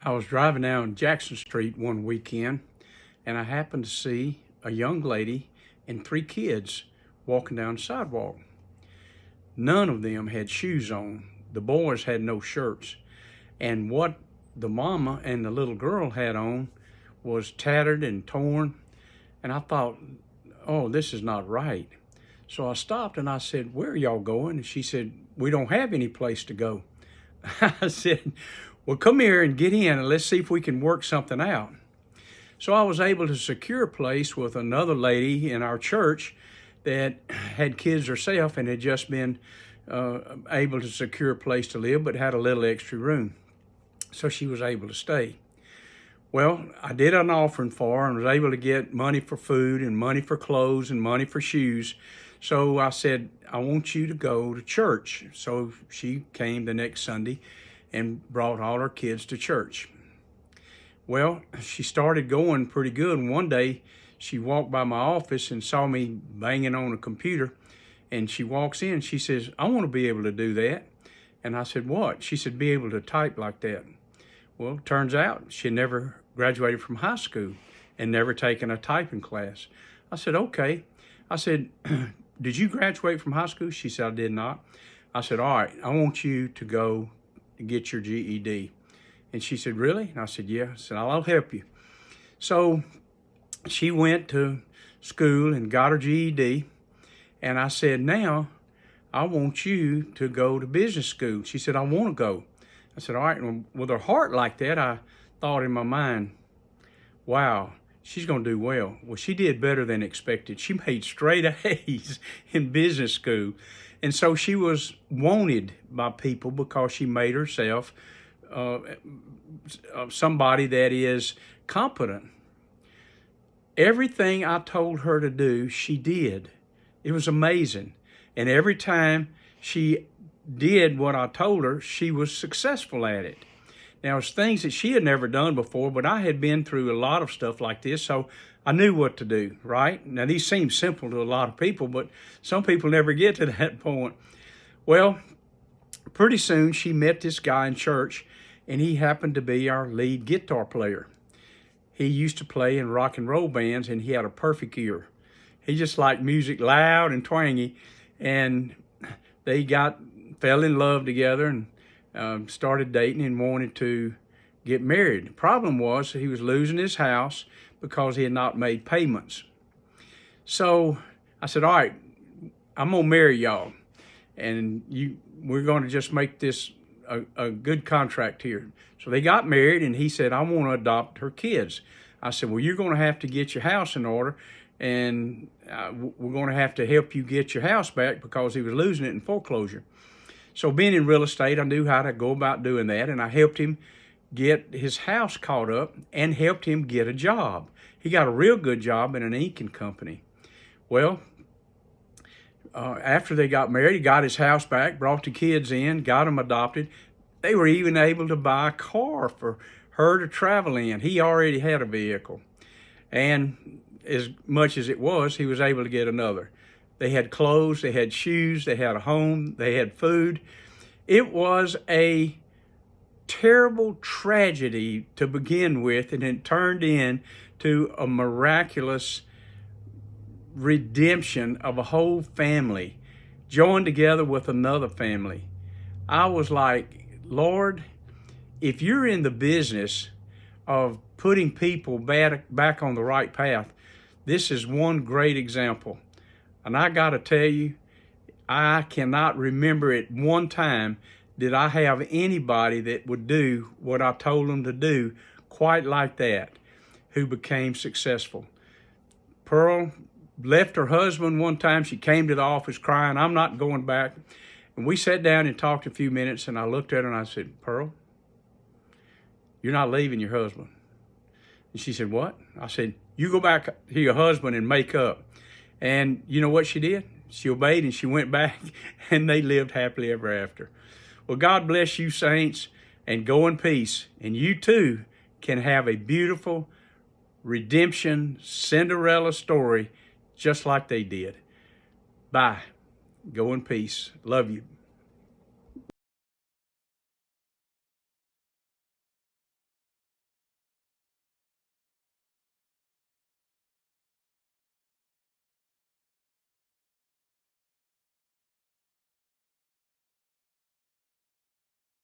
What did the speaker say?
I was driving down Jackson Street one weekend and I happened to see a young lady and three kids walking down the sidewalk. None of them had shoes on. The boys had no shirts. And what the mama and the little girl had on was tattered and torn. And I thought, oh, this is not right. So I stopped and I said, where are y'all going? And she said, we don't have any place to go. I said, well, come here and get in and let's see if we can work something out. So I was able to secure a place with another lady in our church that had kids herself and had just been able to secure a place to live, but had a little extra room. So she was able to stay. Well, I did an offering for her and was able to get money for food and money for clothes and money for shoes. So I said, I want you to go to church. So she came the next Sunday and brought all her kids to church. Well, she started going pretty good. And one day she walked by my office and saw me banging on a computer. And she walks in, she says, I want to be able to do that. And I said, what? She said, be able to type like that. Well, turns out she never graduated from high school and never taken a typing class. I said, okay. I said, did you graduate from high school? She said, I did not. I said, all right, I want you to go get your GED. And she said, really? And I said, yeah. I said, I'll help you. So she went to school and got her GED. And I said, now I want you to go to business school. She said, I want to go. I said, all right. And with her heart like that, I thought in my mind, wow, she's going to do well. Well, she did better than expected. She made straight A's in business school. And so she was wanted by people because she made herself somebody that is competent. Everything I told her to do, she did. It was amazing. And every time she did what I told her, she was successful at it. Now, it's things that she had never done before, but I had been through a lot of stuff like this, so I knew what to do, right? Now, these seem simple to a lot of people, but some people never get to that point. Well, pretty soon she met this guy in church, and he happened to be our lead guitar player. He used to play in rock and roll bands, and he had a perfect ear. He just liked music loud and twangy, and they fell in love together and started dating and wanted to get married. The problem was he was losing his house because he had not made payments. So I said, all right, I'm going to marry y'all, and we're going to just make this a good contract here. So they got married, and he said, I want to adopt her kids. I said, well, you're going to have to get your house in order, and we're going to have to help you get your house back because he was losing it in foreclosure. So being in real estate, I knew how to go about doing that, and I helped him get his house caught up and helped him get a job. He got a real good job in an inking company. Well, after they got married, he got his house back, brought the kids in, got them adopted. They were even able to buy a car for her to travel in. He already had a vehicle. And as much as it was, he was able to get another. They had clothes, they had shoes, they had a home, they had food. It was a terrible tragedy to begin with, and it turned into a miraculous redemption of a whole family joined together with another family. I was like, Lord, if you're in the business of putting people back on the right path, this is one great example. And I got to tell you, I cannot remember at one time did I have anybody that would do what I told them to do quite like that, who became successful. Pearl left her husband one time. She came to the office crying, I'm not going back. And we sat down and talked a few minutes, and I looked at her and I said, Pearl, you're not leaving your husband. And she said, what? I said, you go back to your husband and make up. And you know what she did? She obeyed and she went back, and they lived happily ever after. Well, God bless you, saints, and go in peace. And you too can have a beautiful redemption Cinderella story just like they did. Bye. Go in peace. Love you.